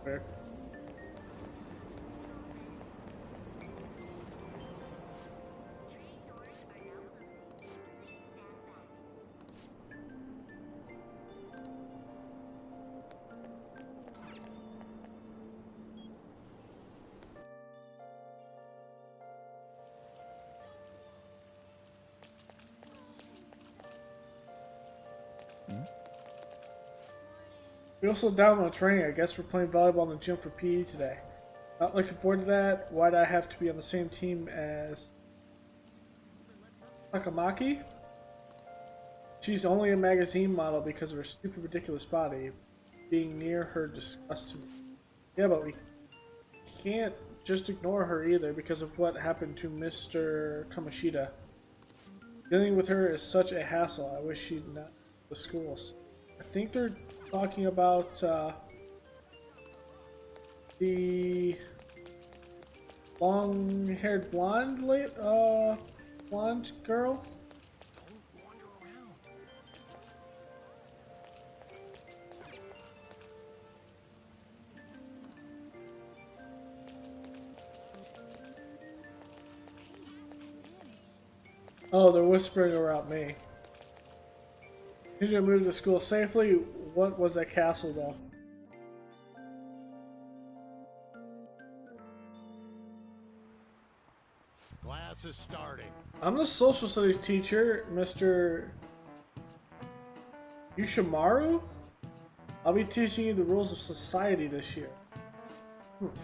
Weird. We also down on training. I guess we're playing volleyball in the gym for PE today. Not looking forward to that. Why'd I have to be on the same team as Takamaki? She's only a magazine model because of her stupid, ridiculous body. Being near her disgusts me. Yeah, but we can't just ignore her either because of what happened to Mr. Kamoshida. Dealing with her is such a hassle. I wish she'd not the schools. I think they're talking about the long-haired blonde blonde girl. Oh, they're whispering around me. Need to move to school safely. What was that castle, though? Class is starting. I'm the social studies teacher, Mr. Yushimaru. I'll be teaching you the rules of society this year.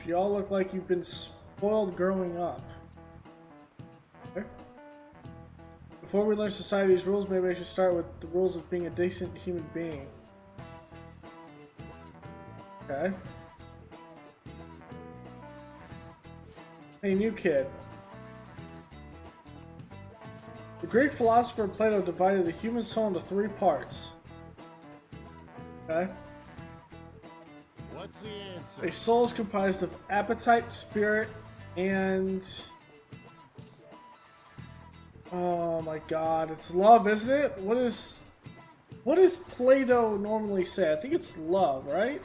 Y'all look like you've been spoiled growing up. Okay. Before we learn society's rules, maybe I should start with the rules of being a decent human being. Okay. Hey, new kid. The Greek philosopher Plato divided the human soul into 3 parts. Okay. What's the answer? A soul is comprised of appetite, spirit, and... oh my god, it's love, isn't it? What does Plato normally say? I think it's love, right?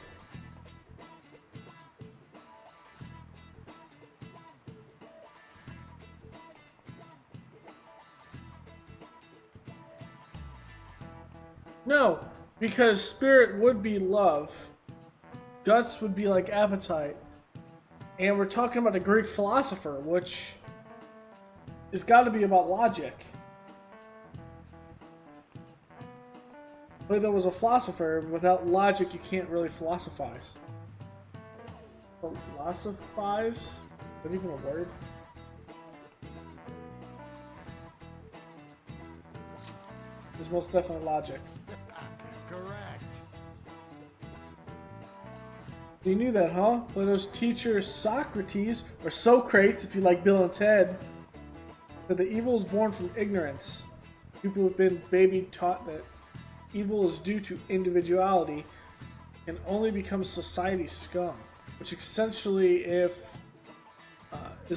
No, because spirit would be love, guts would be like appetite, and we're talking about a Greek philosopher, which has got to be about logic. Plato was a philosopher. Without logic, you can't really philosophize. Philosophize? Is that even a word? There's most definitely logic. Correct. You knew that, huh? Plato's teacher Socrates, or Socrates if you like Bill and Ted, said that evil is born from ignorance. People who have been baby taught that evil is due to individuality and only becomes society's scum, which essentially is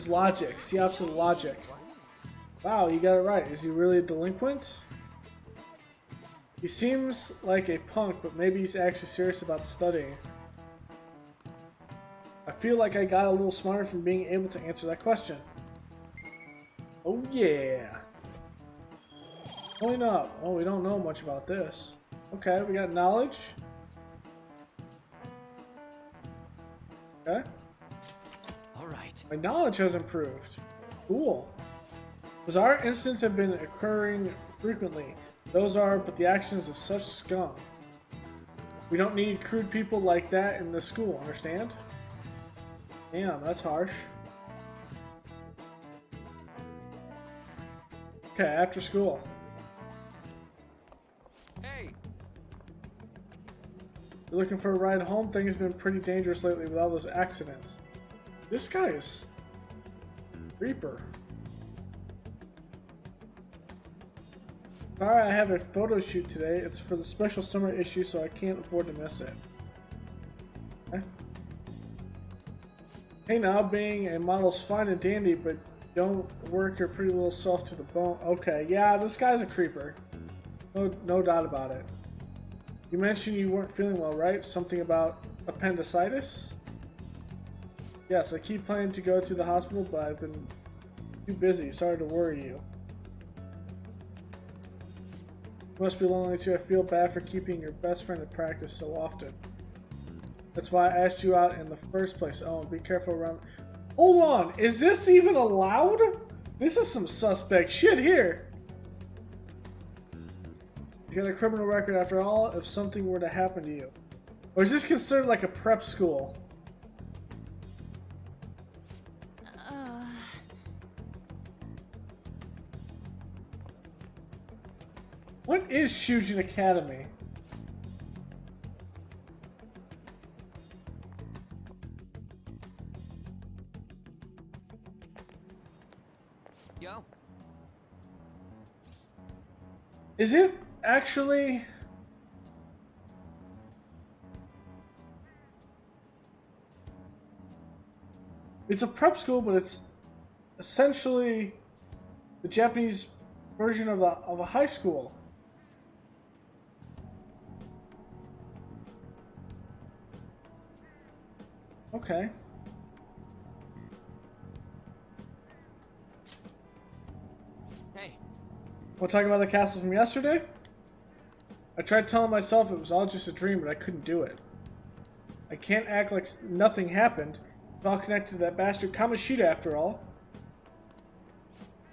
logic. It's the opposite of logic. Wow, you got it right. Is he really a delinquent? He seems like a punk, but maybe he's actually serious about studying. I feel like I got a little smarter from being able to answer that question. Oh yeah. Going up. Oh, we don't know much about this. Okay, we got knowledge. Okay. Alright. My knowledge has improved. Cool. Bizarre incidents have been occurring frequently. Those are but the actions of such scum. We don't need crude people like that in the school, understand? Damn, that's harsh. Okay, after school. Hey! You're looking for a ride home? Things have been pretty dangerous lately with all those accidents. This guy is... Reaper. Sorry, I have a photo shoot today. It's for the special summer issue, so I can't afford to miss it. Okay. Hey now, being a model's fine and dandy, but don't work your pretty little self to the bone. Okay, yeah, this guy's a creeper. No doubt about it. You mentioned you weren't feeling well, right? Something about appendicitis? Yes, I keep planning to go to the hospital, but I've been too busy. Sorry to worry you. You must be lonely too. I feel bad for keeping your best friend at practice so often. That's why I asked you out in the first place. Oh, be careful around. Hold on, is this even allowed? This is some suspect shit here. You got a criminal record after all if something were to happen to you. Or is this considered like a prep school? What is Shujin Academy? Yo. Is it actually... It's a prep school, but it's essentially the Japanese version of a high school. Okay. Hey. Want to talk about the castle from yesterday? I tried telling myself it was all just a dream, but I couldn't do it. I can't act like nothing happened. It's all connected to that bastard Kamoshida after all.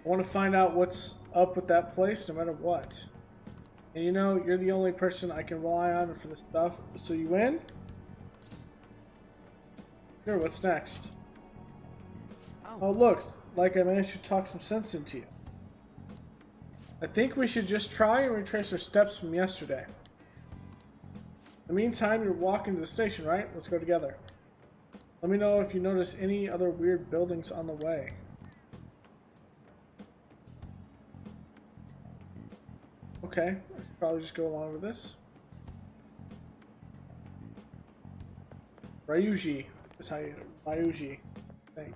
I want to find out what's up with that place no matter what. And you know, you're the only person I can rely on for this stuff. So you in? Sure, what's next? Oh, look, like I managed to talk some sense into you. I think we should just try and retrace our steps from yesterday. In the meantime, you're walking to the station, right? Let's go together. Let me know if you notice any other weird buildings on the way. Okay, I should probably just go along with this. Ryuji. That's how you... Ryuji. Thing.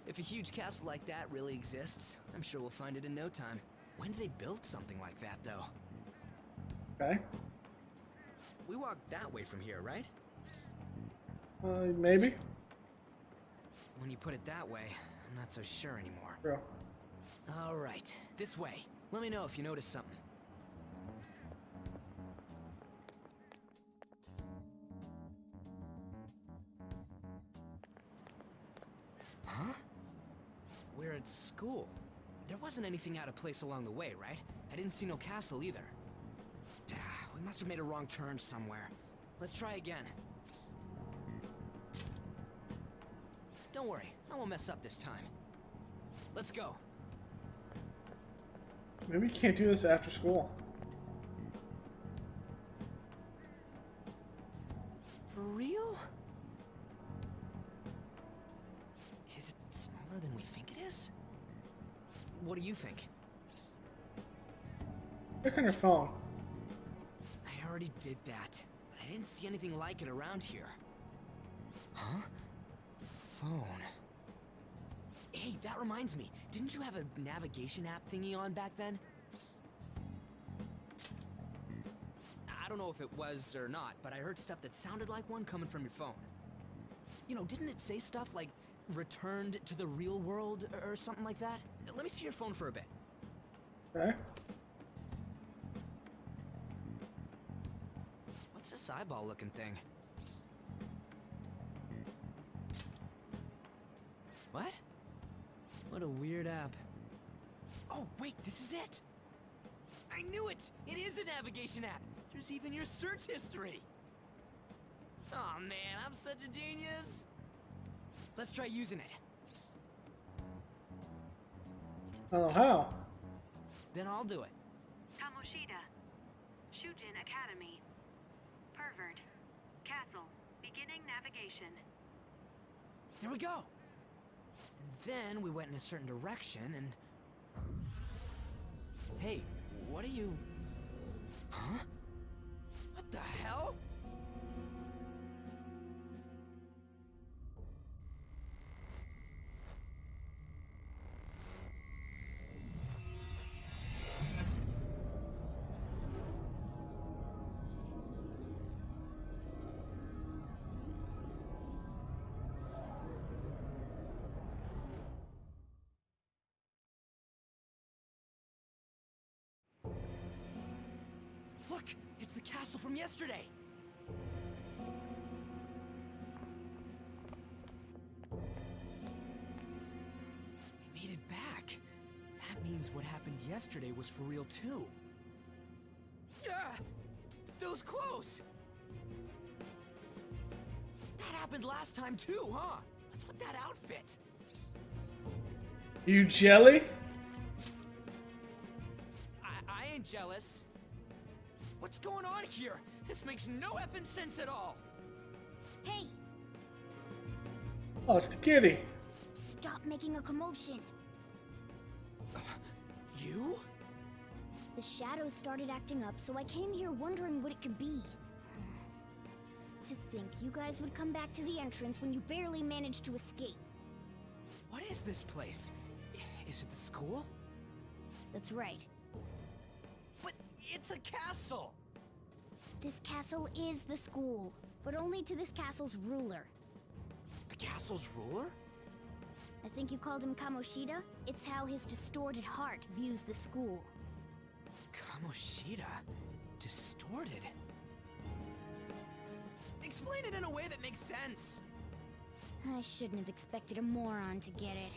If a huge castle like that really exists, I'm sure we'll find it in no time. When did they build something like that, though? Okay. We walked that way from here, right? Maybe. When you put it that way, I'm not so sure anymore. Bro. All right, this way. Let me know if you notice something. Huh? We're at school. There wasn't anything out of place along the way, right? I didn't see no castle either. We must have made a wrong turn somewhere. Let's try again. Don't worry, I won't mess up this time. Let's go. Maybe you can't do this after school. For real? Is it smaller than we think it is? What do you think? Look on your phone. I already did that, but I didn't see anything like it around here. Huh? Phone. Hey, that reminds me. Didn't you have a navigation app thingy on back then? I don't know if it was or not, but I heard stuff that sounded like one coming from your phone. You know, didn't it say stuff like returned to the real world or something like that? Let me see your phone for a bit. Okay. What's this eyeball looking thing? What? What a weird app. Oh, wait, this is it! I knew it! It is a navigation app! There's even your search history! Oh man, I'm such a genius! Let's try using it. I don't know how. Then I'll do it. Kamoshida. Shujin Academy. Pervert. Castle. Beginning navigation. There we go! And then we went in a certain direction and... Hey, what are you... Huh? What the hell? Look, it's the castle from yesterday. We made it back. That means what happened yesterday was for real too. Ah! Those clothes! That happened last time too, huh? What's with that outfit? You jelly? I ain't jealous. What's going on here? This makes no effing sense at all. Hey, Oh, it's the kitty. stop making a commotion. You? The shadows started acting up, so I came here wondering what it could be. To think you guys would come back to the entrance when you barely managed to escape. What is this place? Is it the school? That's right. But it's a castle! This castle is the school, but only to this castle's ruler. The castle's ruler? I think you called him Kamoshida. It's how his distorted heart views the school. Kamoshida? Distorted? Explain it in a way that makes sense. I shouldn't have expected a moron to get it.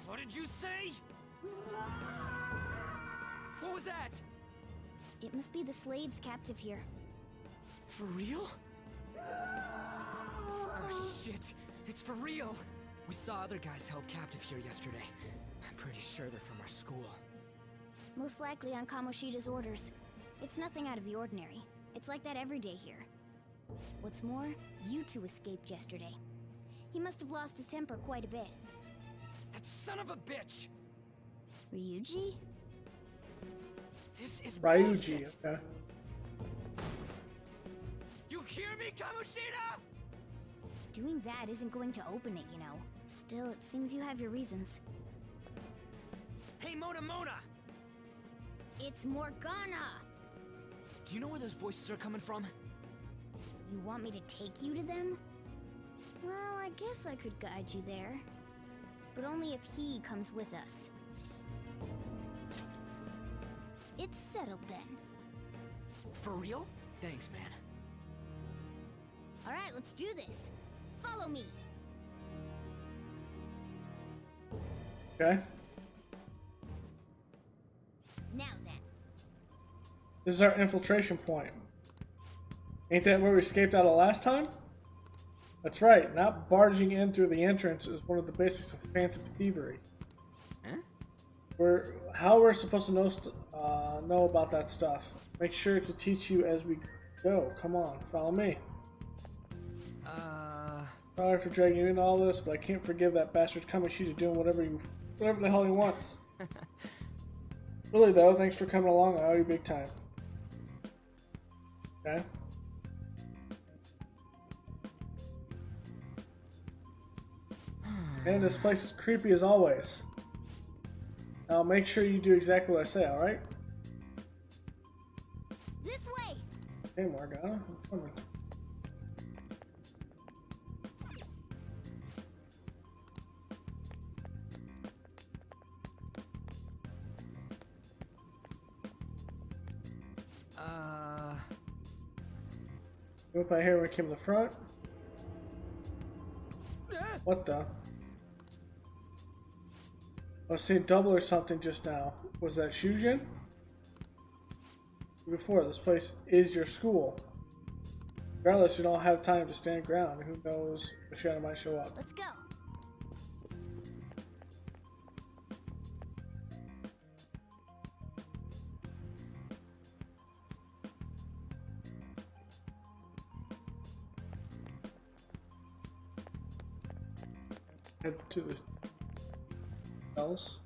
What did you say? What was that? It must be the slaves captive here. For real? Oh shit, it's for real. We saw other guys held captive here yesterday. I'm pretty sure they're from our school. Most likely on Kamoshida's orders. It's nothing out of the ordinary. It's like that every day here. What's more, you two escaped yesterday. He must have lost his temper quite a bit. That son of a bitch! Ryuji? This is Ryuji. bullshit. Okay. You hear me, Kamoshida? Doing that isn't going to open it, you know. Still, it seems you have your reasons. Hey, Mona! It's Morgana! Do you know where those voices are coming from? You want me to take you to them? Well, I guess I could guide you there. But only if he comes with us. It's settled then. For real? Thanks, man. Alright, let's do this. Follow me. Okay. Now then. This is our infiltration point. Ain't that where we escaped out of last time? That's right. Not barging in through the entrance is one of the basics of phantom thievery. Huh? How we're supposed to know about that stuff. Make sure to teach you as we go. Come on, follow me. Sorry for dragging you into all this, but I can't forgive that bastard Kamoshida doing whatever the hell he wants. Really though, thanks for coming along. I owe you big time. Okay. And this place is creepy as always. Now make sure you do exactly what I say, alright? This way! Hey Morgana, I'm coming. Up I hear when we came to the front. What the? I was seeing double or something just now. Was that Shujin? Before, this place is your school. Regardless, you don't have time to stand ground. Who knows what shadow might show up. Let's go! Head to the cells.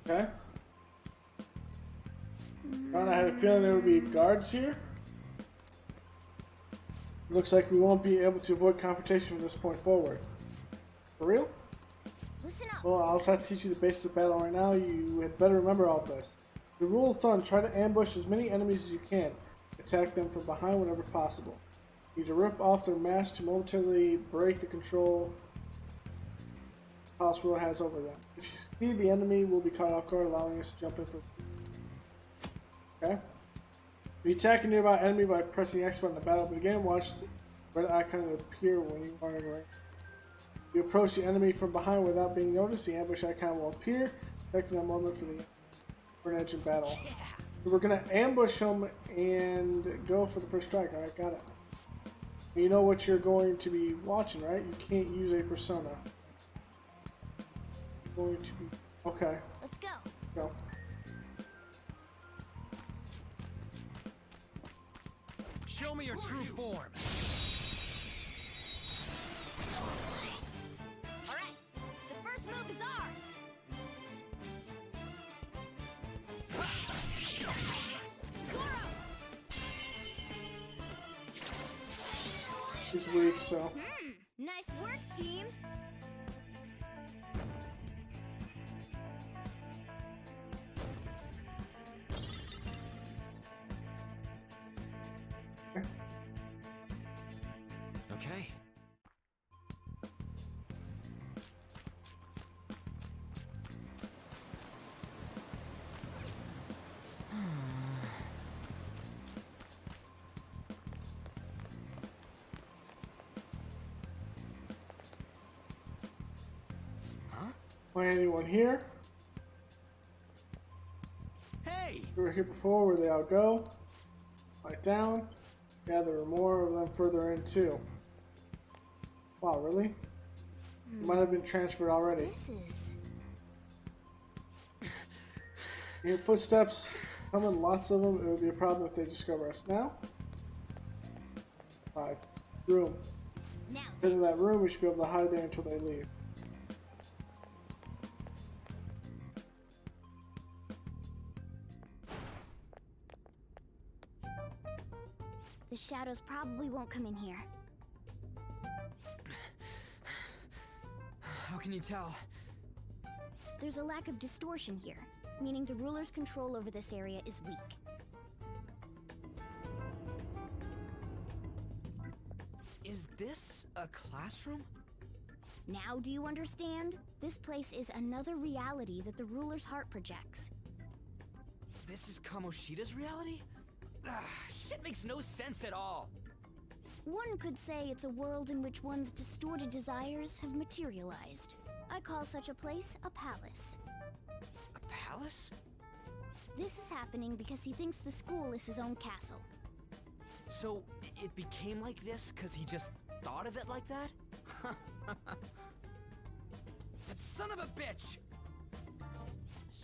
Okay. I had a feeling there would be guards here. Looks like we won't be able to avoid confrontation from this point forward. For real? Listen up! Well, I'll just have to teach you the basics of battle right now. You had better remember all this. The rule of thumb, try to ambush as many enemies as you can. Attack them from behind whenever possible. You need to rip off their masks to momentarily break the control House Rule has over them. If you The enemy will be caught off guard, allowing us to jump in for. Okay. You attack a nearby enemy by pressing X button. The battle begin. Watch the red icon appear when you are in range. You approach the enemy from behind without being noticed. The ambush icon will appear, protecting that moment for an edge in battle. Yeah. So we're gonna ambush him and go for the first strike. All right, got it. You know what you're going to be watching, right? You can't use a persona. Going to be okay. Let's go. Go. Show me your true form. All right. The first move is ours. Goro! He's weak, so. Nice work, team. Okay. Find anyone here? Hey! We were here before. Where they all go? Fight down. Yeah, there were more of them further in too. Wow, really? You might have been transferred already. This is... You hear footsteps coming, lots of them. It would be a problem if they discover us now. Alright, room. Now, Get in that room, we should be able to hide there until they leave. the shadows probably won't come in here. How can you tell? There's a lack of distortion here, meaning the ruler's control over this area is weak. Is this a classroom? Now do you understand? This place is another reality that the ruler's heart projects. This is Kamoshida's reality? Shit makes no sense at all. One could say it's a world in which one's distorted desires have materialized. I call such a place a palace. A palace? This is happening because he thinks the school is his own castle. So, it became like this because he just thought of it like that? That son of a bitch!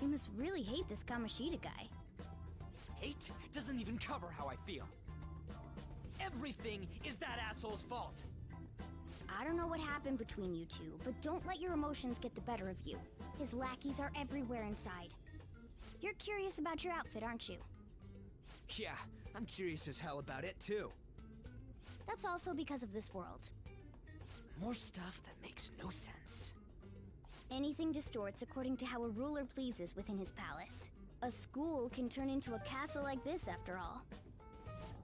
You must really hate this Kamoshida guy. Hate doesn't even cover how I feel. Everything is that asshole's fault. I don't know what happened between you two, but don't let your emotions get the better of you. His lackeys are everywhere inside. You're curious about your outfit, aren't you? Yeah, I'm curious as hell about it too. That's also because of this world. More stuff that makes no sense. Anything distorts according to how a ruler pleases within his palace. A school can turn into a castle like this, after all.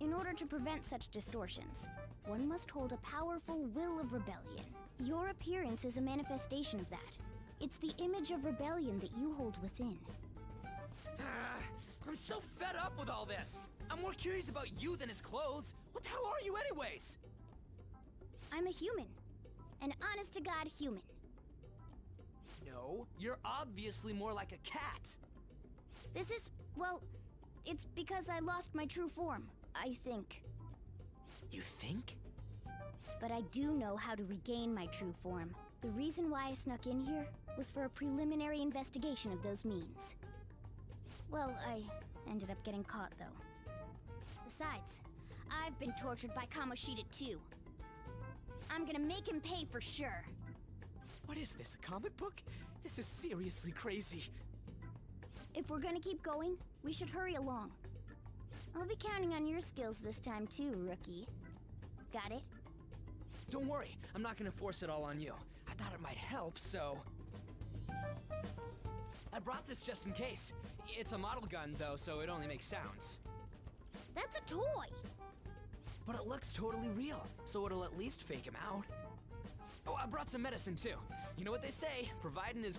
In order to prevent such distortions, one must hold a powerful will of rebellion. Your appearance is a manifestation of that. It's the image of rebellion that you hold within. I'm so fed up with all this. I'm more curious about you than his clothes. What the hell are you anyways? I'm a human. An honest-to-God human. No, you're obviously more like a cat. This is, well, it's because I lost my true form, I think. You think? But I do know how to regain my true form. The reason why I snuck in here was for a preliminary investigation of those means. Well, I ended up getting caught, though. Besides, I've been tortured by Kamoshida too. I'm gonna make him pay for sure. What is this, a comic book? This is seriously crazy. If we're gonna keep going, we should hurry along. I'll be counting on your skills this time too, rookie. Got it? Don't worry, I'm not gonna force it all on you. I thought it might help, so... I brought this just in case. It's a model gun, though, so it only makes sounds. That's a toy! But it looks totally real, so it'll at least fake him out. Oh, I brought some medicine too. You know what they say, providing is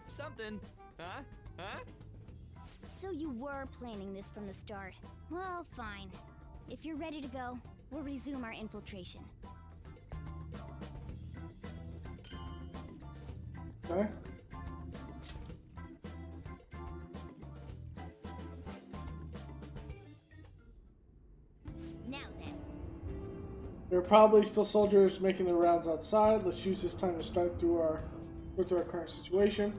something. Huh? Huh? So you were planning this from the start. Well, fine. If you're ready to go, we'll resume our infiltration. Okay. Now then. There are probably still soldiers making their rounds outside. Let's use this time to go through our current situation.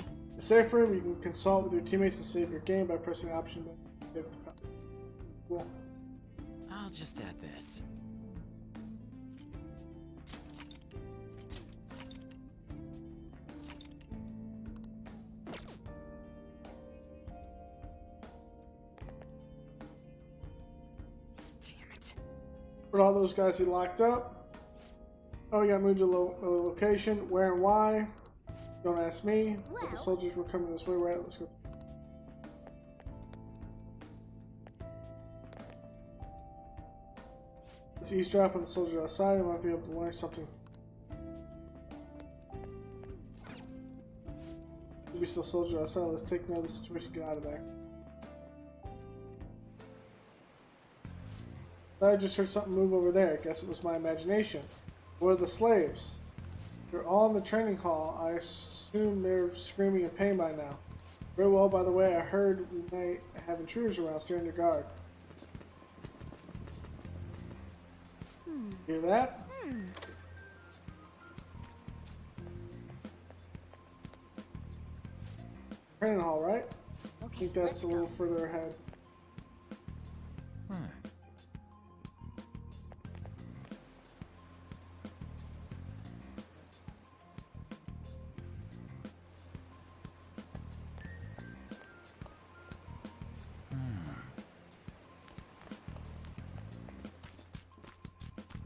In the safe room, you can consult with your teammates to save your game by pressing option. Cool. I'll just add this. Put all those guys he locked up. Oh, we got moved to a location. Where and why? Don't ask me. But the soldiers were coming this way, right? Let's go. Let's eavesdrop on the soldiers outside. I might be able to learn something. Maybe still soldiers outside. Let's take note of the situation. Get out of there. I just heard something move over there. Guess it was my imagination. Where are the slaves? They're all in the training hall. I assume they're screaming in pain by now. Very well, by the way, I heard we might have intruders around steering your guard. Hear that? Training hall, right? I think that's a little further ahead.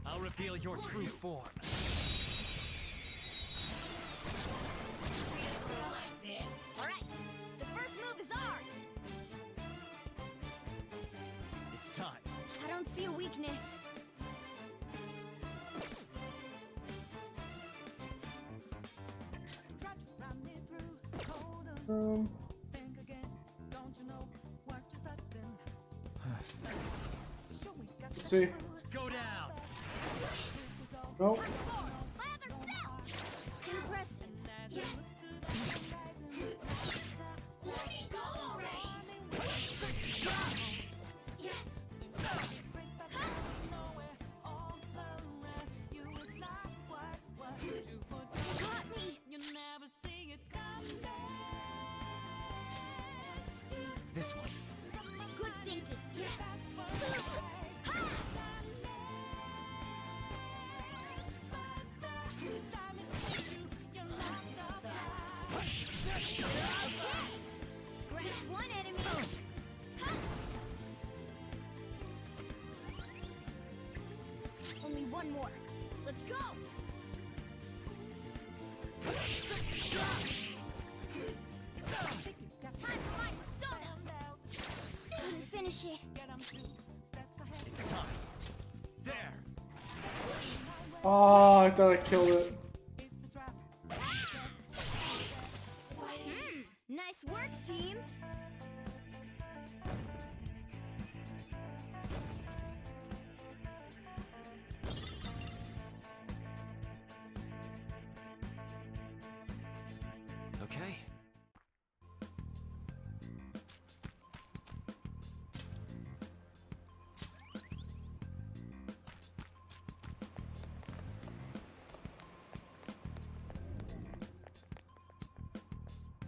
I'll reveal your true form. Alright, the first move is ours! It's time. I don't see a weakness. Let's see. Go down. Nope. My other self! Impressive. Yeah. Let me go already! Yeah. Got me! This one. Good thinking. Yeah. Scratch one enemy. Only one more. Let's go. Time for my persona. Couldn't finish it. It's time. There. Oh, I thought I killed it. Nice work, team. Okay.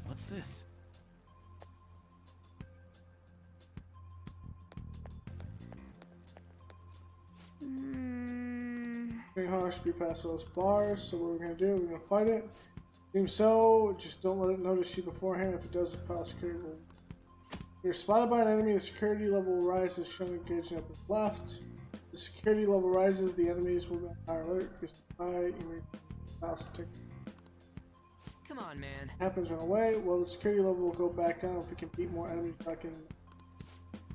What's this? Training hall should be past those bars, so what we're gonna do, we're gonna fight it. Seems so, just don't let it notice you beforehand. If it does, the pile security will. If you're spotted by an enemy, the security level will rise as shown engaging up the left. The security level rises, the enemies will be on higher alert. Just you may pass the ticket. Come on, man. Happens, run away. Well, the security level will go back down if we can beat more enemies back in.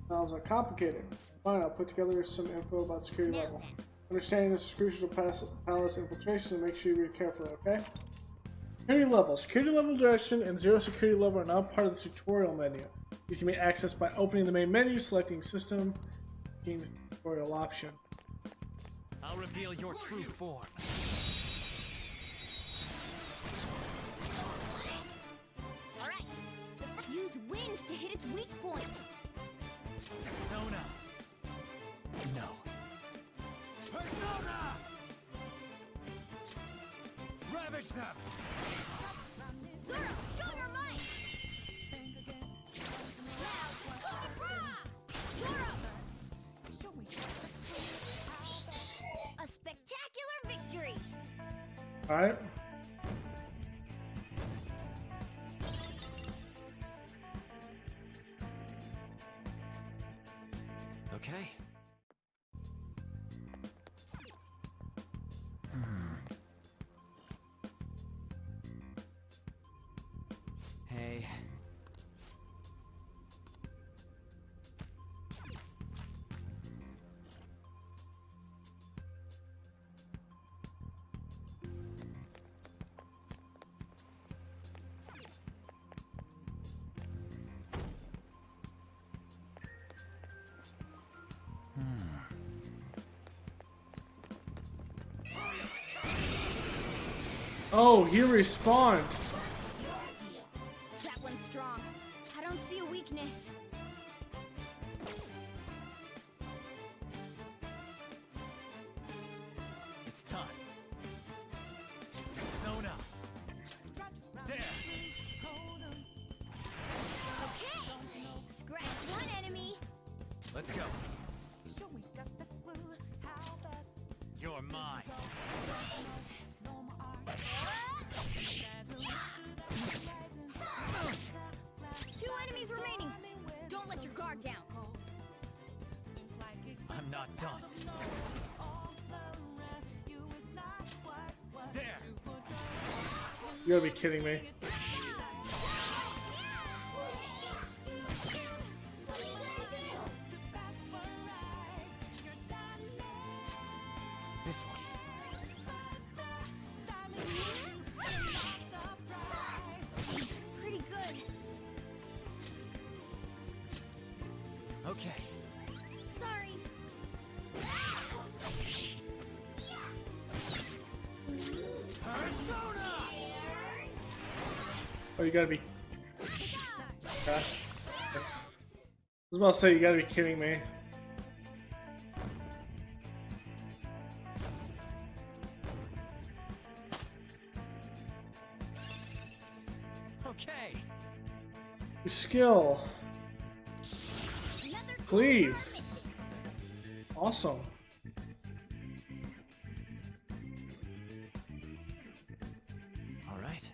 Sounds like complicated. Fine, I'll put together some info about security Now level. then. Understanding this is crucial to palace infiltration, so make sure you be careful, okay? Security level. Security level direction and zero security level are now part of the tutorial menu. These can be accessed by opening the main menu, selecting system, picking the tutorial option. I'll reveal your true form. Alright. Use wind to hit its weak point. Persona. No. Persona! Ravage them! Zoro, show your might! A spectacular victory! Alright. Okay. Hey. Oh, he respawned. That one's strong. I don't see a weakness. It's time. Persona. There. Okay! Scratch one enemy. Let's go. You're mine. Two enemies remaining. Don't let your guard down. I'm not done. There. You gotta be kidding me. This one. Pretty good. Okay. Sorry. Persona! Oh, you gotta be. Gosh. I was about to say, you gotta be kidding me. Okay. Your skill. Another tool Cleave. for our mission. Awesome. All right.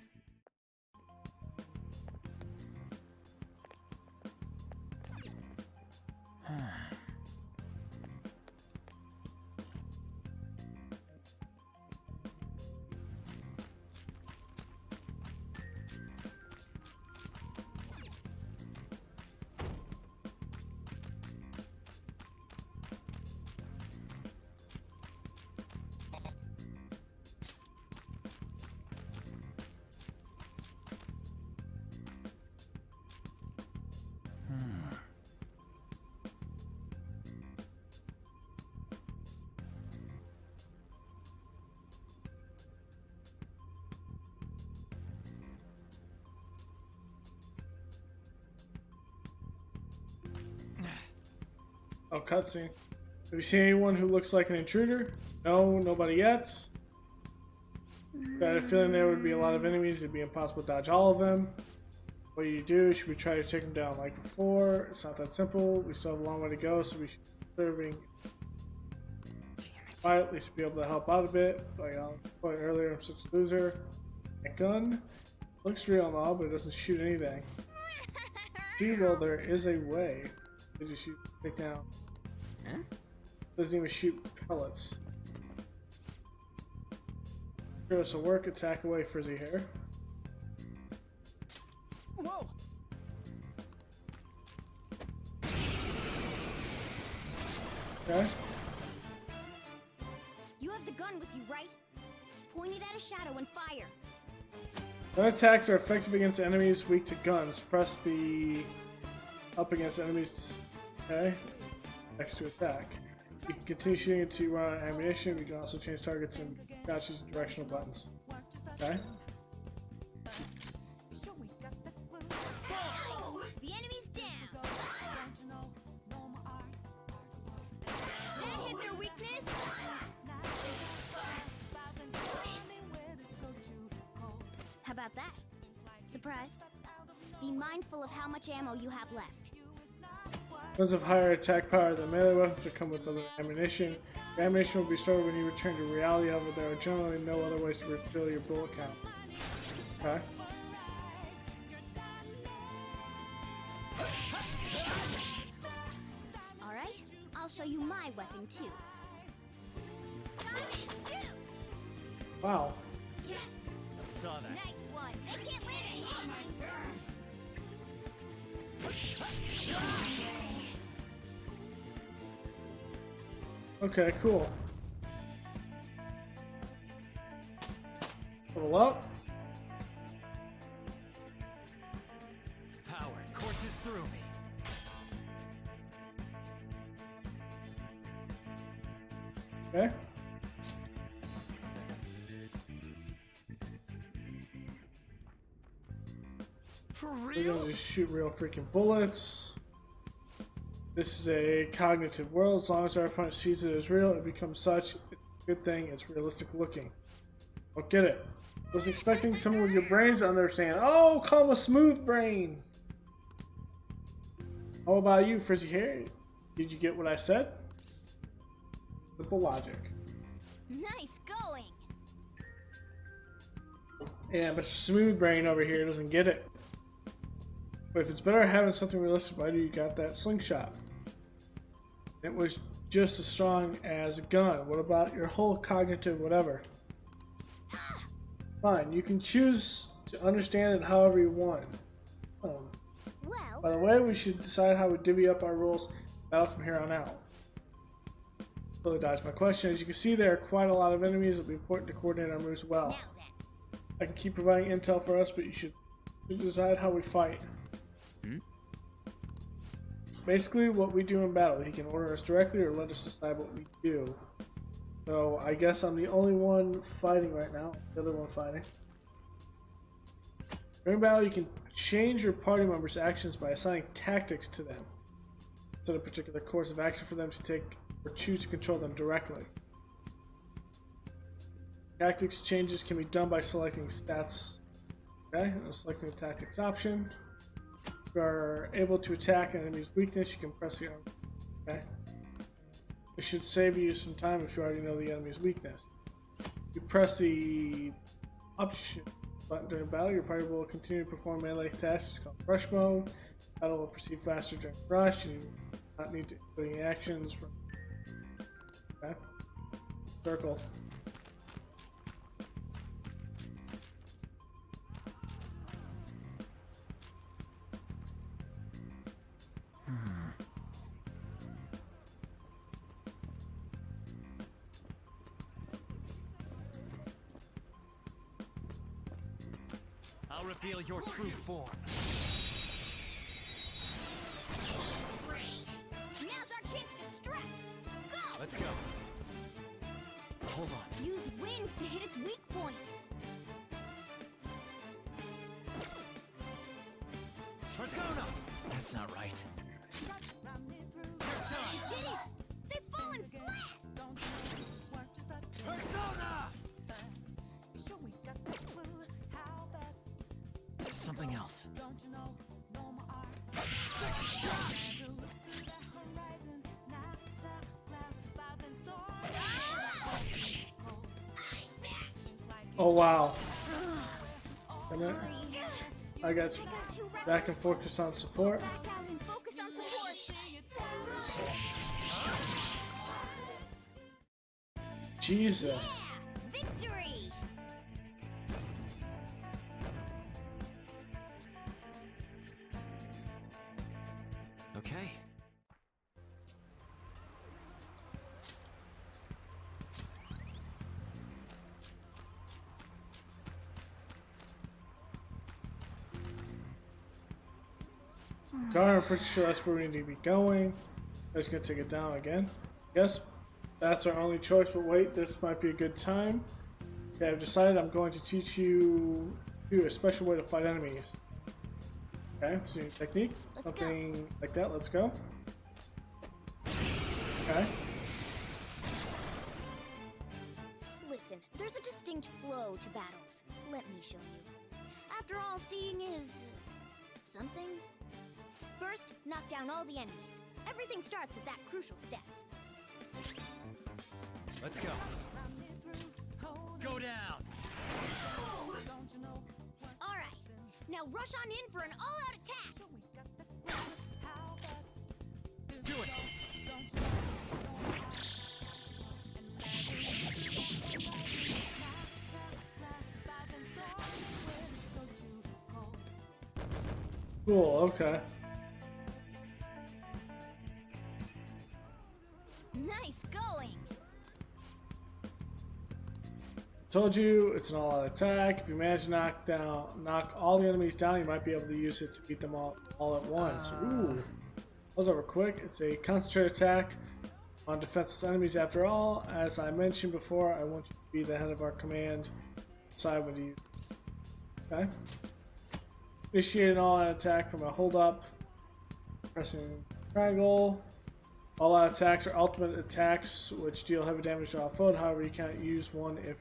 Oh, cutscene. Have you seen anyone who looks like an intruder? No, nobody yet. Got a feeling there would be a lot of enemies. It'd be impossible to dodge all of them. What do you do? Should we try to take them down like before? It's not that simple. We still have a long way to go, so we should be serving quietly to be able to help out a bit. Like I put earlier, I'm such a loser. That gun looks real and all, but it doesn't shoot anything. See, well, there is a way to just shoot, take down. Huh? Doesn't even shoot pellets. Sure, this will work. Attack away, frizzy hair. Whoa. Okay. gun with you, right? Point it at a shadow and fire. Gun attacks are effective against enemies weak to guns. Press the up against enemies. Okay. Next to attack. You can continue shooting until you run out of ammunition. You can also change targets and crouch using directional buttons. Okay. The enemy's down. That hit their weakness. How about that? Surprise. Be mindful of how much ammo you have left. Guns of higher attack power than melee weapons that come with other ammunition. Your ammunition will be stored when you return to reality, however there are generally no other ways to refill your bullet count. Okay. Alright, I'll show you my weapon too. Wow. Saw that. Nice one. They can't land it. Okay, cool. Level up. Power courses through me. Okay. For We're real? gonna just shoot real freaking bullets. This is a cognitive world. As long as our opponent sees it as real, it becomes such. It's a good thing. It's realistic looking. I'll get it. I was expecting someone with your brains to understand. Oh, call him a smooth brain. How about you, frizzy hair? Did you get what I said? Simple logic. Nice going. Yeah, but Smooth Brain over here doesn't get it. But if it's better having something realistic, why do you got that slingshot? It was just as strong as a gun. What about your whole cognitive whatever? Fine, you can choose to understand it however you want. Well, By the way, we should decide how we divvy up our roles out from here on out. Really dies my question. As you can see, there are quite a lot of enemies. It'll be important to coordinate our moves well. now then. I can keep providing intel for us, but you should decide how we fight. Basically, what we do in battle. He can order us directly or let us decide what we do. So, I guess I'm the only one fighting right now. The other one fighting. During battle, you can change your party members' actions by assigning tactics to them. Set a particular course of action for them to take or choose to control them directly. Tactics changes can be done by selecting stats. Okay, and selecting the tactics option. If you are able to attack an enemy's weakness, you can press the arm. Okay. It should save you some time if you already know the enemy's weakness. You press the option button during battle, your party will continue to perform melee tasks. It's called rush mode. Battle will proceed faster during rush, and you do not need to include any actions. Okay. Circle. I'll reveal your true form. Now's our chance to strike. Go! Let's go. Hold on. Use wind to hit its weak point. Persona! That's not right. You did it! They've fallen flat! Persona! Something else. Oh wow. And then Sorry. I got I got too wrapped back and focus on support. back out and focus on support. Jesus. Victory! Okay. Gar, I'm pretty sure that's where we need to be going. I'm just gonna take it down again. Yes, that's our only choice, but wait, this might be a good time. Okay, I've decided I'm going to teach you a special way to fight enemies. Okay, so your technique, something like that, let's go. Okay. Listen, there's a distinct flow to battles. Let me show you. After all, seeing is... something. First, knock down all the enemies. Everything starts at that crucial step. Let's go. Go down. Alright, now rush on in for an all-out attack! Do it. Cool, okay. Nice going! Told you, it's an all-out attack. If you manage to knock all the enemies down, you might be able to use it to beat them all at once. Ooh. That was over quick. It's a concentrated attack on defenseless enemies after all. As I mentioned before, I want you to be the head of our command. Decide when to use it. Okay. Initiate an all-out attack from a hold-up. Pressing triangle. All-out attacks are ultimate attacks which deal heavy damage to our foe. However, you can't use one if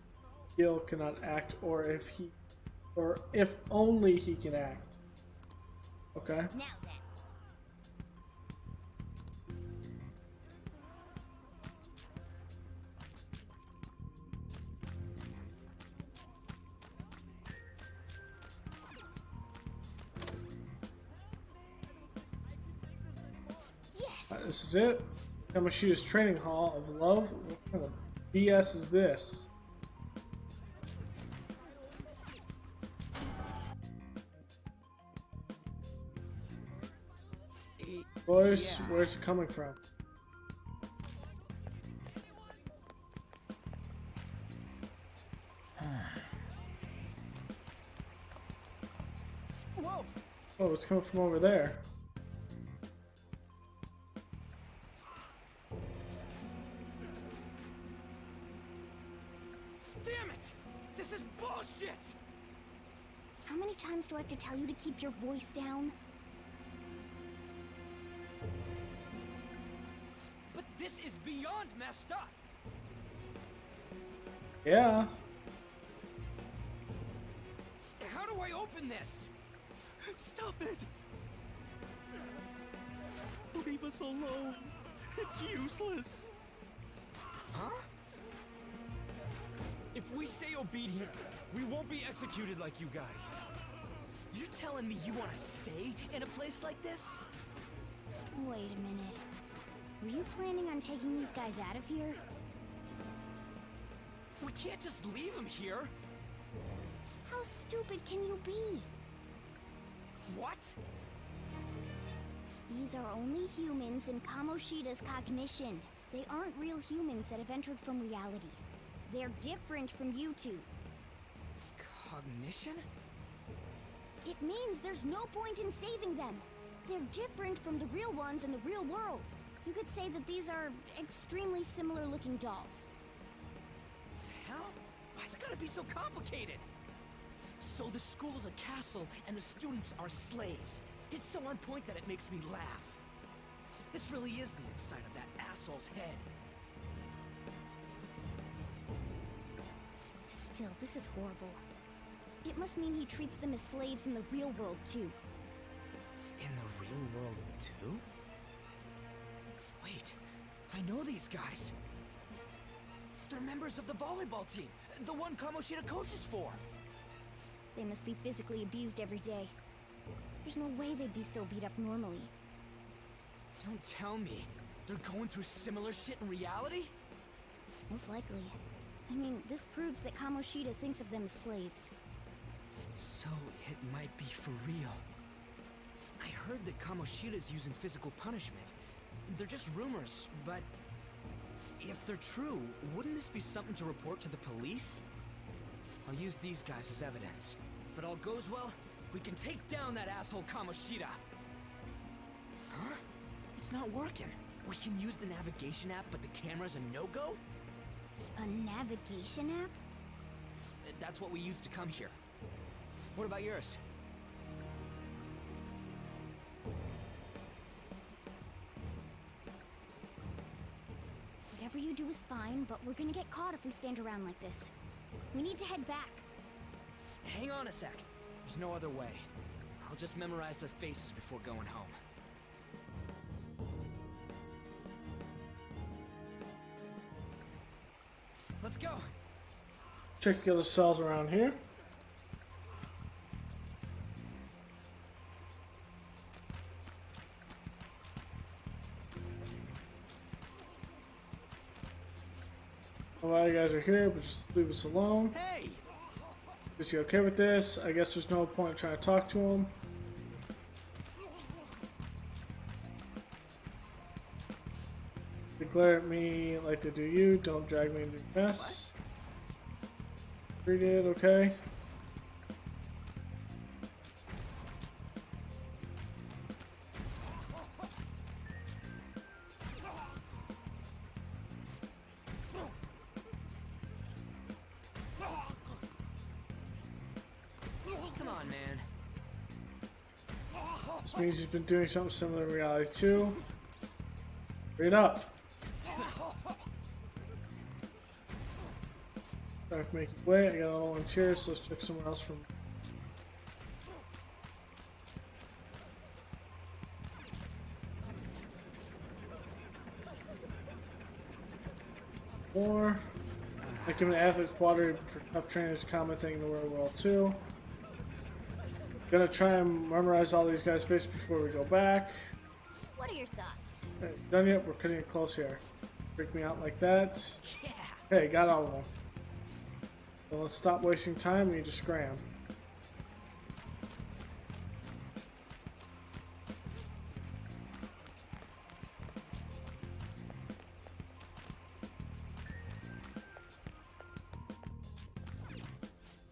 Gil cannot act, or if only he can act. Okay. Now then. Alright, this is it. Kamoshida's training hall of love. What kind of BS is this? Boys, where's it coming from? Whoa! Oh, it's coming from over there. Damn it! This is bullshit! How many times do I have to tell you to keep your voice down? But this is beyond messed up! Yeah. How do I open this? Stop it! Leave us alone. It's useless. Huh? If we stay obedient, we won't be executed like you guys. You telling me you want to stay in a place like this? Wait a minute. Were you planning on taking these guys out of here? We can't just leave them here. How stupid can you be? What? These are only humans in Kamoshida's cognition. They aren't real humans that have entered from reality. They're different from you two. Cognition? It means there's no point in saving them. They're different from the real ones in the real world. You could say that these are extremely similar looking dolls. Hell? Why's it gotta be so complicated? So the school's a castle and the students are slaves. It's so on point that it makes me laugh. This really is the inside of that asshole's head. Still, this is horrible. It must mean he treats them as slaves in the real world too. In the real world, too? Wait, I know these guys. They're members of the volleyball team, the one Kamoshida coaches for. They must be physically abused every day. There's no way they'd be so beat up normally. Don't tell me they're going through similar shit in reality? Most likely. I mean, this proves that Kamoshida thinks of them as slaves. So it might be for real. I heard that Kamoshida's using physical punishment. They're just rumors, but if they're true, wouldn't this be something to report to the police? I'll use these guys as evidence. If it all goes well, we can take down that asshole Kamoshida. Huh? It's not working. We can use the navigation app, but the camera's a no-go? A navigation app? That's what we used to come here. What about yours? Whatever you do is fine, but we're gonna get caught if we stand around like this. We need to head back. Hang on a sec. There's no other way. I'll just memorize their faces before going home. Let's go! Check the other cells around here. A lot of you guys are here, but just leave us alone. Hey! Is he okay with this? I guess there's no point in trying to talk to him. They glare at me like they do you. Don't drag me into a mess. Read it, okay? Come on, man. This means he's been doing something similar in reality too. Read up. Sorry for making you wait. I got a little ones here, so let's check somewhere else from. More. Like giving athletes water for tough trainers, common thing in the real world too. Gonna try and memorize all these guys' faces before we go back. What are your thoughts? Hey, done yet? We're cutting it close here. Freak me out like that. Yeah! Hey, got all of them. So let's stop wasting time and you just scram.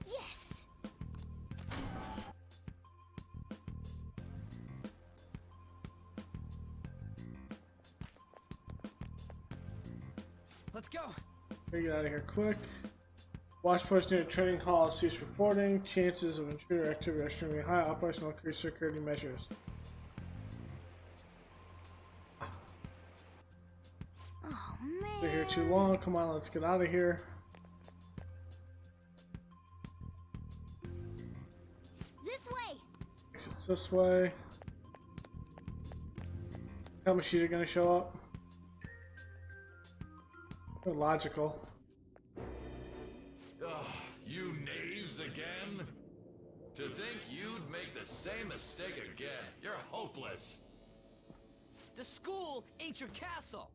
Yes! Let's go! Gotta get out of here quick. Watch post near training hall cease reporting. Chances of intruder activity are extremely high. Operational increase security measures. Oh man. Been here too long. Come on, let's get out of here. This way! Exit's this way. Kamashita gonna show up? Logical. Ugh, you knaves again? To think you'd make the same mistake again. You're hopeless. The school ain't your castle!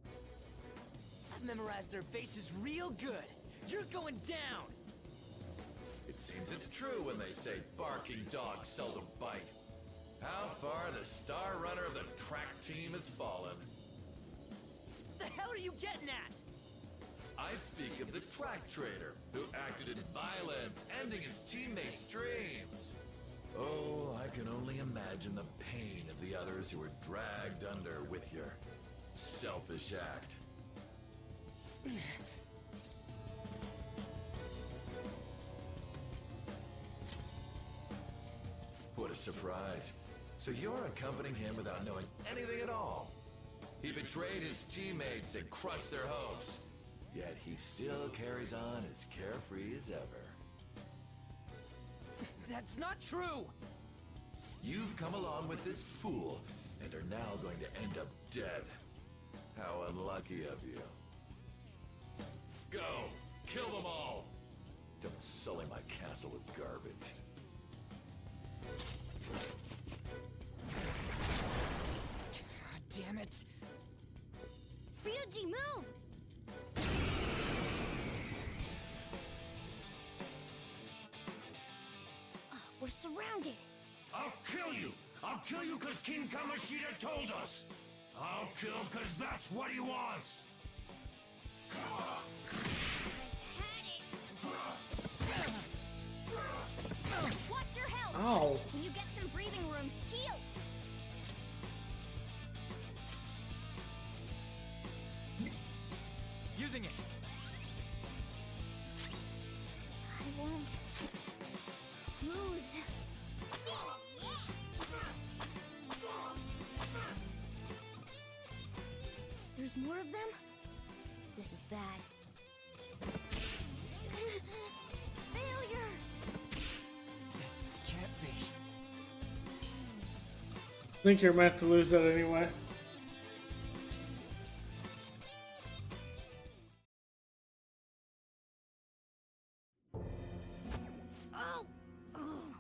I've memorized their faces real good. You're going down! It seems it's true when they say barking dogs seldom bite. How far the star runner of the track team has fallen. What the hell are you getting at? I speak of the track trader, who acted in violence, ending his teammates' dreams. Oh, I can only imagine the pain of the others who were dragged under with your selfish act. What a surprise. So you're accompanying him without knowing anything at all. He betrayed his teammates and crushed their hopes. Yet he still carries on as carefree as ever. That's not true! You've come along with this fool and are now going to end up dead. How unlucky of you. Go! Kill them all! Don't sully my castle with garbage. God damn it! Ryuji, move! We're surrounded! I'll kill you! I'll kill you because King Kamoshida told us! I'll kill because that's what he wants! Watch your health! Ow. When you get some breathing room, heal! can't lose. There's more of them? This is bad. Failure! Can't be. I think you're meant to lose that anyway. Oh! Oh!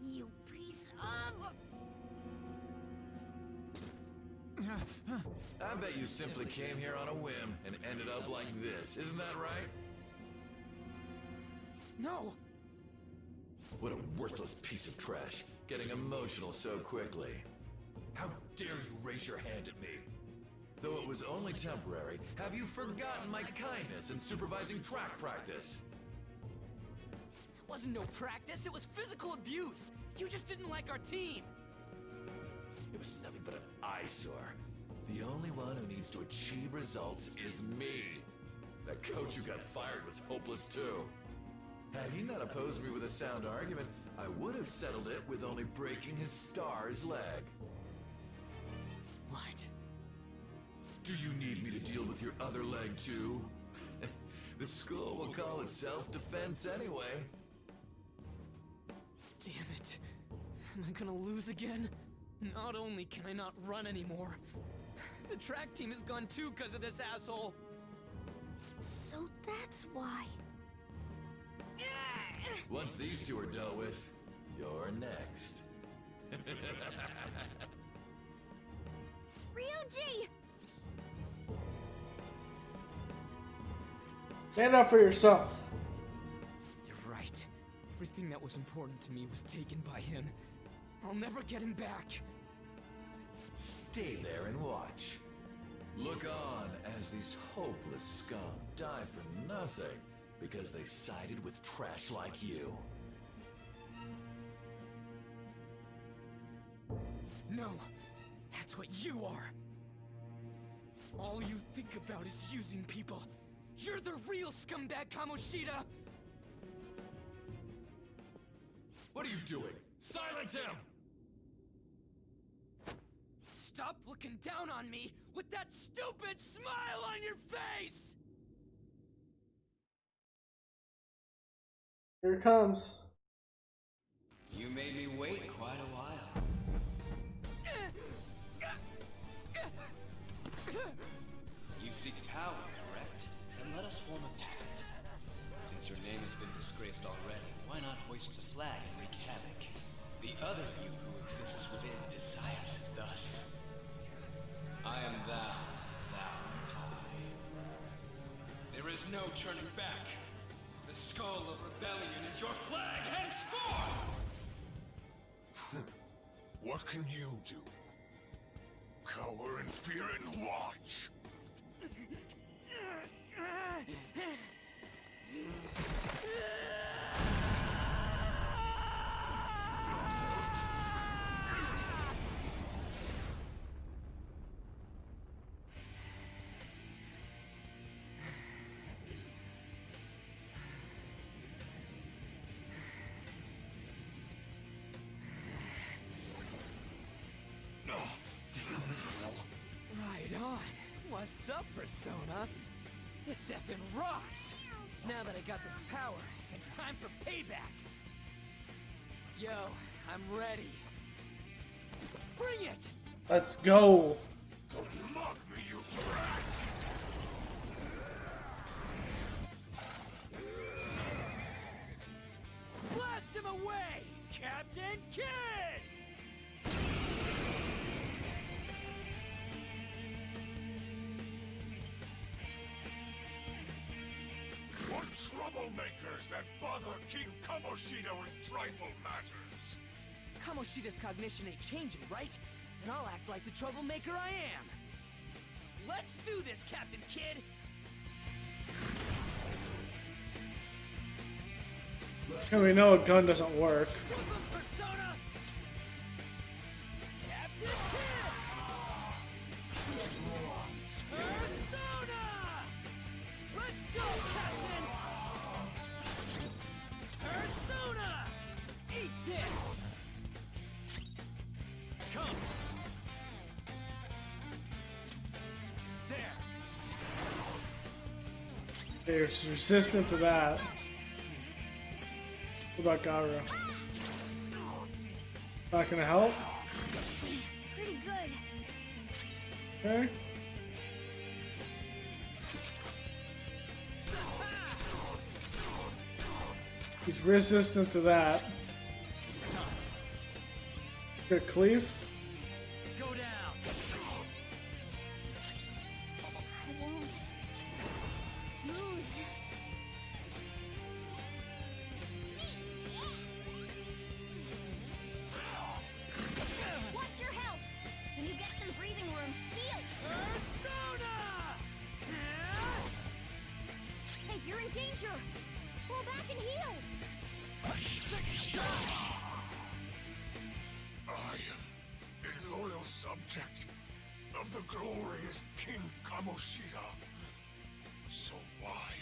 You piece of... I bet you simply came here on a whim and ended up like this, isn't that right? No! What a worthless piece of trash, getting emotional so quickly. How dare you raise your hand at me? Though it was only temporary, have you forgotten my kindness in supervising track practice? It wasn't no practice, it was physical abuse! You just didn't like our team! It was nothing but an eyesore. The only one who needs to achieve results is me. That coach who got fired was hopeless too. Had he not opposed me with a sound argument, I would have settled it with only breaking his star's leg. What? Do you need me to deal with your other leg too? The school will call it self-defense anyway. Damn it. Am I gonna lose again? Not only can I not run anymore, the track team is gone too because of this asshole. So that's why. Once these two are dealt with, you're next. Ryuji! Stand up for yourself. You're right. Everything that was important to me was taken by him. I'll never get him back. Stay there and watch. Look on as these hopeless scum die for nothing because they sided with trash like you. No, that's what you are. All you think about is using people. You're the real scumbag, Kamoshida! What are you doing? Silence him! Stop looking down on me with that stupid smile on your face! Here it comes. You made me wait quite a while. You seek power, correct? Then let us form a pact. Since your name has been disgraced already, why not hoist the flag and wreak havoc? The other you who exists within desires it thus. I am thou, thou art I. There is no turning back. The skull of rebellion is your flag henceforth! What can you do? Cower in fear and watch! Right on. What's up, Persona? This effing rocks! Now that I got this power, it's time for payback! Yo, I'm ready. Bring it! Let's go. Don't mock me, you brat! Blast him away, Captain Kid! What troublemakers that bother King Kamoshida with trifle matters? Kamoshida's cognition ain't changing, right? And I'll act like the troublemaker I am. Let's do this, Captain Kid! And we know a gun doesn't work. What's up, Persona? Captain Kid! Persona! Let's go, Captain! Persona! They're resistant to that. What about Garu? Not gonna help? Pretty good. Okay. He's resistant to that. Good cleave. Go down. I won't lose. Watch your health. When you get some breathing room, heal. Hey, you're in danger. Pull back and heal. I am a loyal subject of the glorious King Kamoshida. So why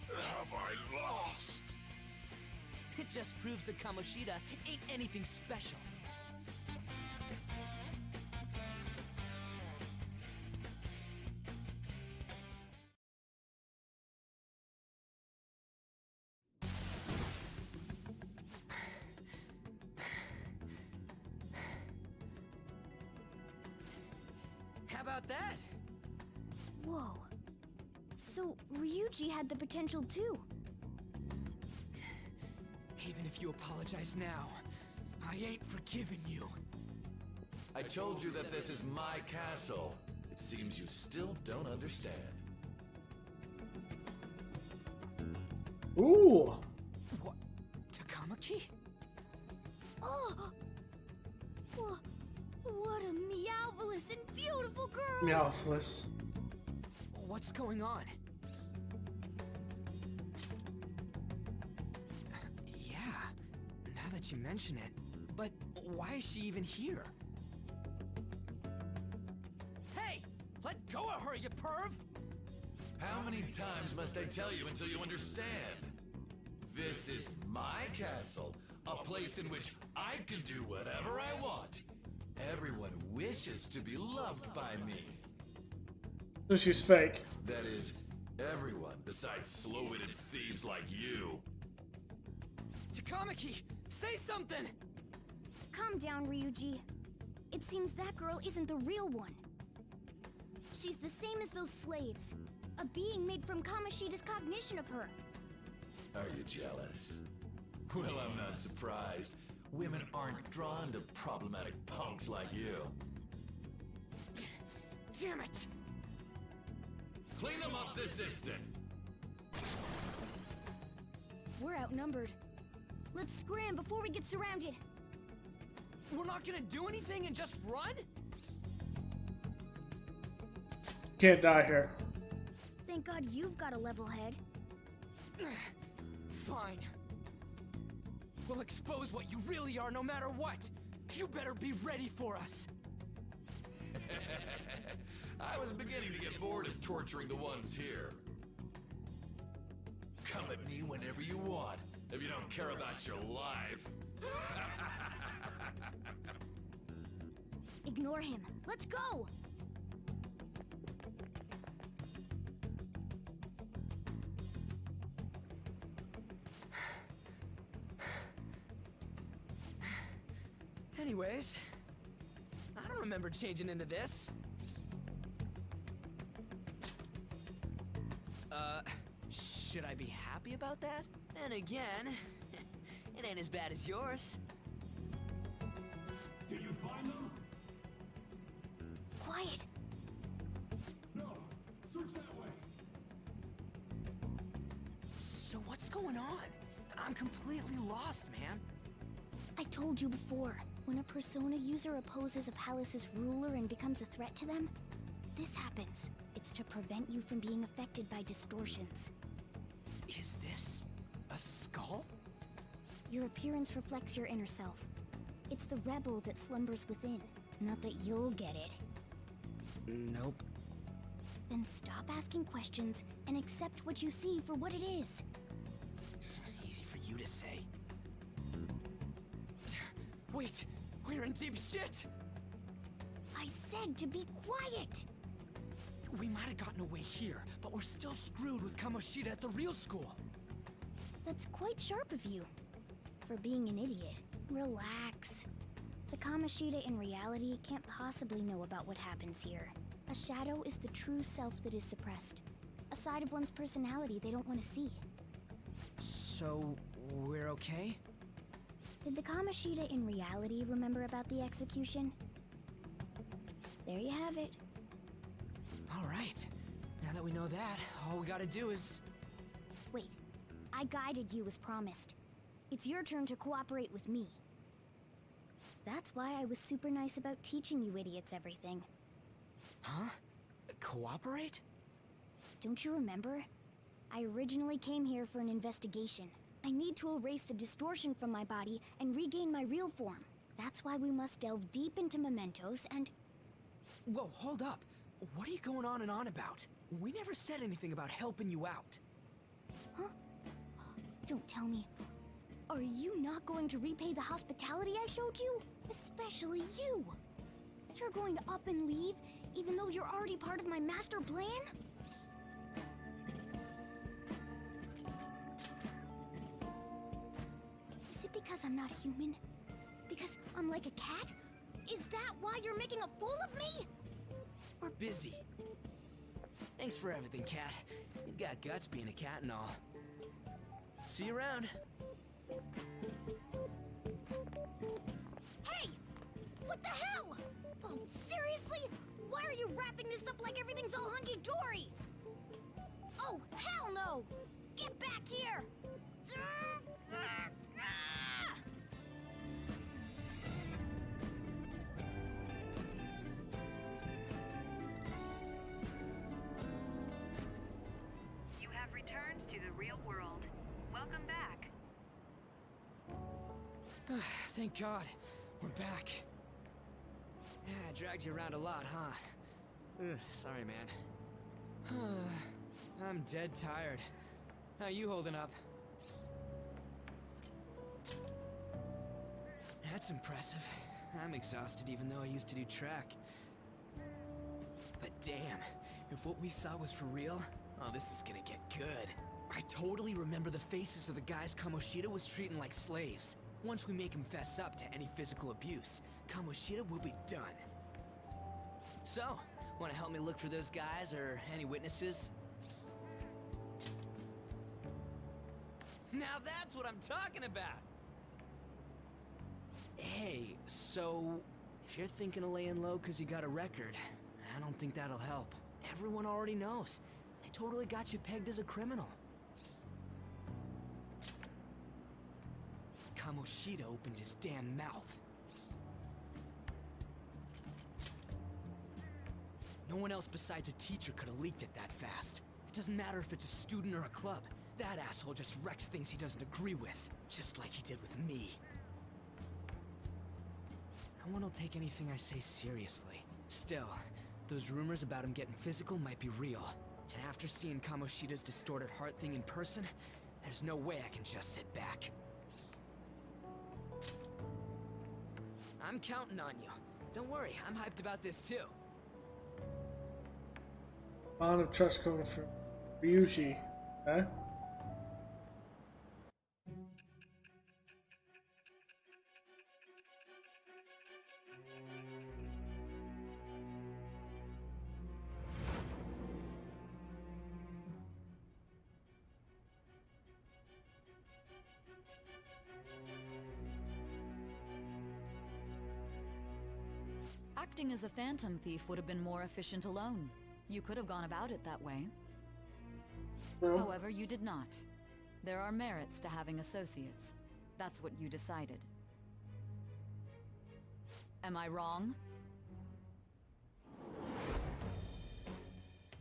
have I lost? It just proves that Kamoshida ain't anything special. How about that? Whoa. So, Ryuji had the potential too. Even if you apologize now, I ain't forgiving you. I told you that this is my castle. It seems you still don't understand. Ooh. What? Takamaki? Oh! What a meowvelous and beautiful girl! Meowfless. What's going on? Yeah, now that you mention it. But why is she even here? Hey! Let go of her, you perv! How many times must I tell you until you understand? This is my castle, a place in which I can do whatever I want. Everyone wishes to be loved by me. So she's fake. That is, everyone besides slow-witted thieves like you. Takamaki, say something! Calm down, Ryuji. It seems that girl isn't the real one. She's the same as those slaves. A being made from Kamoshida's cognition of her. Are you jealous? Well, I'm not surprised. Women aren't drawn to problematic punks like you. Damn it! Clean them up this instant! We're outnumbered. Let's scram before we get surrounded. We're not gonna do anything and just run? Can't die here. Thank God you've got a level head. Fine. We'll expose what you really are no matter what. You better be ready for us. I was beginning to get bored of torturing the ones here. Come at me whenever you want, if you don't care about your life. Ignore him. Let's go! Anyways, I don't remember changing into this. Should I be happy about that? Then again, it ain't as bad as yours. Did you find them? Quiet. No. Search that way. So what's going on? I'm completely lost, man. I told you before, when a Persona user opposes a palace's ruler and becomes a threat to them, this happens. It's to prevent you from being affected by distortions. Is this a skull? Your appearance reflects your inner self. It's the rebel that slumbers within, not that you'll get it. Nope. Then stop asking questions and accept what you see for what it is. Easy for you to say. Wait, we're in deep shit! I said to be quiet! We might have gotten away here, but we're still screwed with Kamoshida at the real school. That's quite sharp of you. For being an idiot. Relax. The Kamoshida in reality can't possibly know about what happens here. A shadow is the true self that is suppressed. A side of one's personality they don't want to see. So, we're okay? Did the Kamoshida in reality remember about the execution? There you have it. Alright. Now that we know that, all we gotta do is... Wait. I guided you as promised. It's your turn to cooperate with me. That's why I was super nice about teaching you idiots everything. Huh? Cooperate? Don't you remember? I originally came here for an investigation. I need to erase the distortion from my body and regain my real form. That's why we must delve deep into mementos and... Whoa, hold up. What are you going on and on about? We never said anything about helping you out. Huh? Don't tell me. Are you not going to repay the hospitality I showed you? Especially you! You're going to up and leave, even though you're already part of my master plan? Is it because I'm not human? Because I'm like a cat? Is that why you're making a fool of me? We're busy. Thanks for everything, Cat. You've got guts being a cat and all. See you around. Hey! What the hell? Oh, seriously? Why are you wrapping this up like everything's all hunky-dory? Oh, hell no! Get back here! You have returned to the real world. Welcome back. Thank God. We're back. Yeah, I dragged you around a lot, huh? Sorry, man. I'm dead tired. How you holding up? That's impressive. I'm exhausted even though I used to do track. But damn, if what we saw was for real, oh, this is gonna get good. I totally remember the faces of the guys Kamoshida was treating like slaves. Once we make him fess up to any physical abuse, Kamoshida will be done. So, wanna help me look for those guys or any witnesses? Now that's what I'm talking about! Hey, so... if you're thinking of laying low cause you got a record, I don't think that'll help. Everyone already knows. They totally got you pegged as a criminal. Kamoshida opened his damn mouth. No one else besides a teacher could have leaked it that fast. It doesn't matter if it's a student or a club. That asshole just wrecks things he doesn't agree with, just like he did with me. No one will take anything I say seriously. Still, those rumors about him getting physical might be real. And after seeing Kamoshida's distorted heart thing in person, there's no way I can just sit back. I'm counting on you. Don't worry, I'm hyped about this too. Bond of trust coming from Ryuji. Huh? Acting as a phantom thief would have been more efficient alone. You could have gone about it that way. Well, However, you did not. There are merits to having associates. That's what you decided. Am I wrong?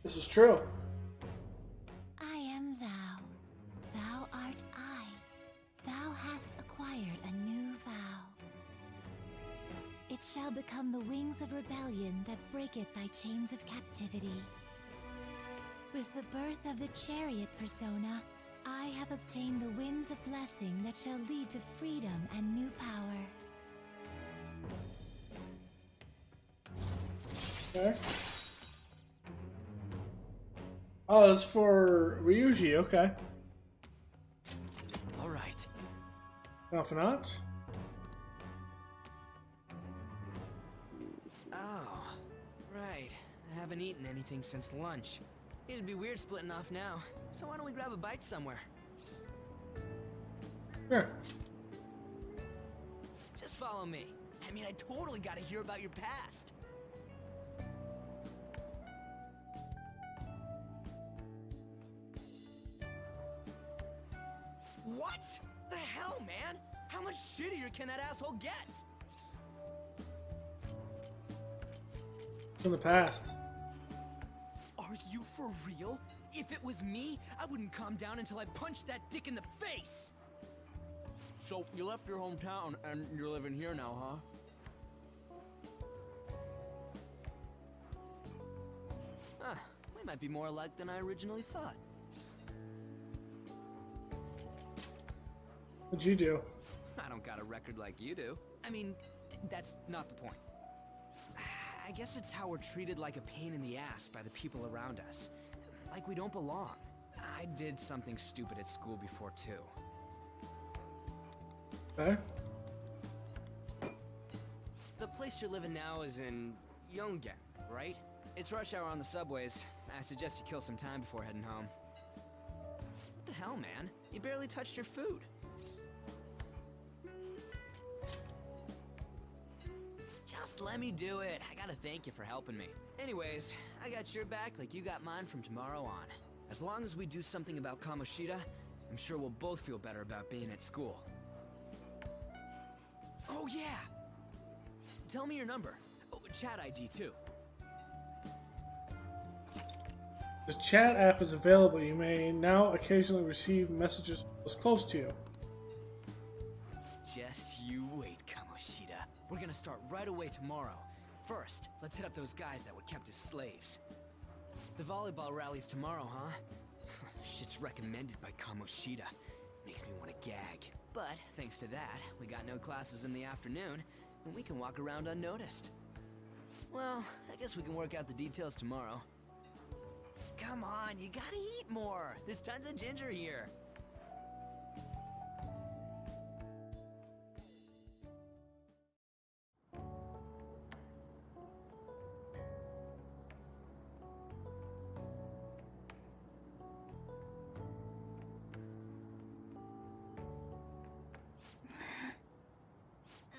this is true. I am thou. Thou art I. Thou hast acquired a new vow. It shall become the wings of rebellion that breaketh thy chains of captivity. With the birth of the chariot persona, I have obtained the winds of blessing that shall lead to freedom and new power. Okay. Oh, it's for Ryuji, okay. All right. Confidant. Oh, right. I haven't eaten anything since lunch. It'd be weird splitting off now. So why don't we grab a bite somewhere? Sure. Just follow me. I mean, I totally gotta hear about your past. What? The hell, man? How much shittier can that asshole get? From the past. Are you for real? If it was me, I wouldn't calm down until I punched that dick in the face! So, you left your hometown and you're living here now, huh? Huh, we might be more alike than I originally thought. What'd you do? I don't got a record like you do. I mean, that's not the point. I guess it's how we're treated like a pain in the ass by the people around us. Like we don't belong. I did something stupid at school before, too. Okay. The place you're living now is in Yongen, right? It's rush hour on the subways. I suggest you kill some time before heading home. What the hell, man? You barely touched your food. Just let me do it. I gotta thank you for helping me. Anyways, I got your back like you got mine from tomorrow on. As long as we do something about Kamoshida, I'm sure we'll both feel better about being at school. Oh yeah! Tell me your number. Oh, chat ID too. The chat app is available. You may now occasionally receive messages close to you. Just you wait, Kamoshida. We're gonna start right away tomorrow. First, let's hit up those guys that were kept as slaves. The volleyball rally's tomorrow, huh? Shit's recommended by Kamoshida. Makes me want to gag. But, thanks to that, we got no classes in the afternoon, and we can walk around unnoticed. Well, I guess we can work out the details tomorrow. Come on, you gotta eat more! There's tons of ginger here!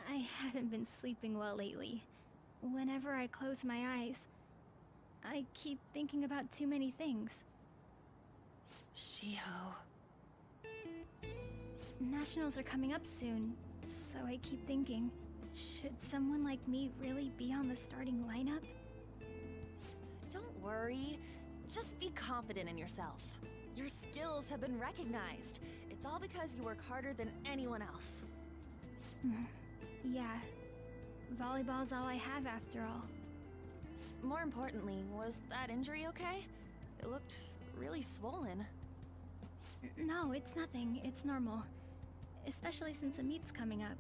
I haven't been sleeping well lately. Whenever I close my eyes, I keep thinking about too many things. Shiho. Nationals are coming up soon, so I keep thinking, should someone like me really be on the starting lineup? Don't worry. Just be confident in yourself. Your skills have been recognized. It's all because you work harder than anyone else. Yeah. Volleyball's all I have after all. More importantly, was that injury okay? It looked really swollen. No, it's nothing. It's normal. Especially since a meet's coming up.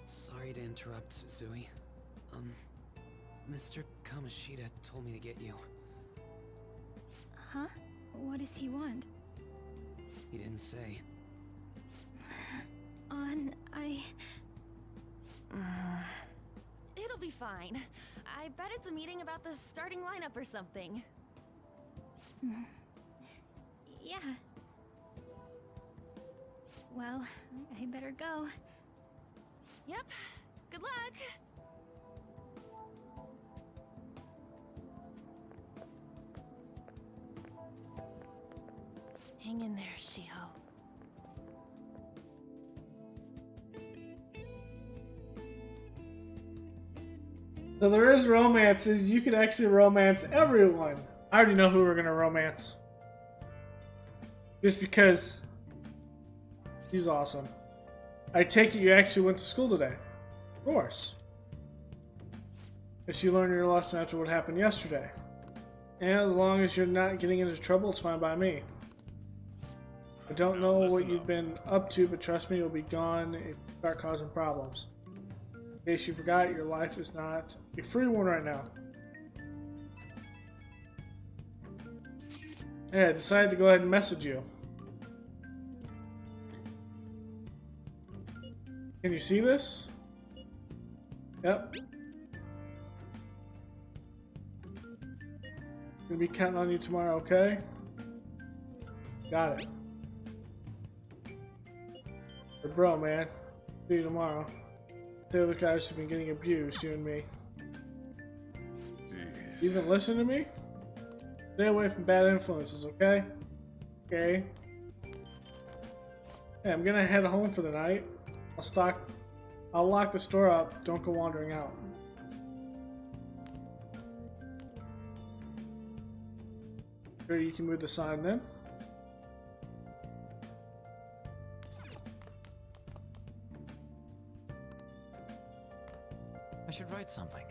Sorry to interrupt, Zui. Mr. Kamoshida told me to get you. Huh? What does he want? He didn't say. It'll be fine. I bet it's a meeting about the starting lineup or something. Yeah. Well, I better go. Yep. Good luck! Hang in there, Shiho. So there is romances. You could actually romance everyone. I already know who we're gonna romance. Just because he's awesome. I take it you actually went to school today. Of course. Guess you learned your lesson after what happened yesterday. And as long as you're not getting into trouble, it's fine by me. I don't know what you've been up to, but trust me, you'll be gone if you start causing problems. In case you forgot, your life is not a free one right now. Hey, I decided to go ahead and message you. Can you see this? Yep. Gonna be counting on you tomorrow, okay? Got it. Hey, bro, man. See you tomorrow. The other guys have been getting abused, you and me. Jeez. You even listen to me? Stay away from bad influences, okay? Okay. Hey, I'm gonna head home for the night. I'll lock the store up. Don't go wandering out. Sure you can move the sign then? I should write something.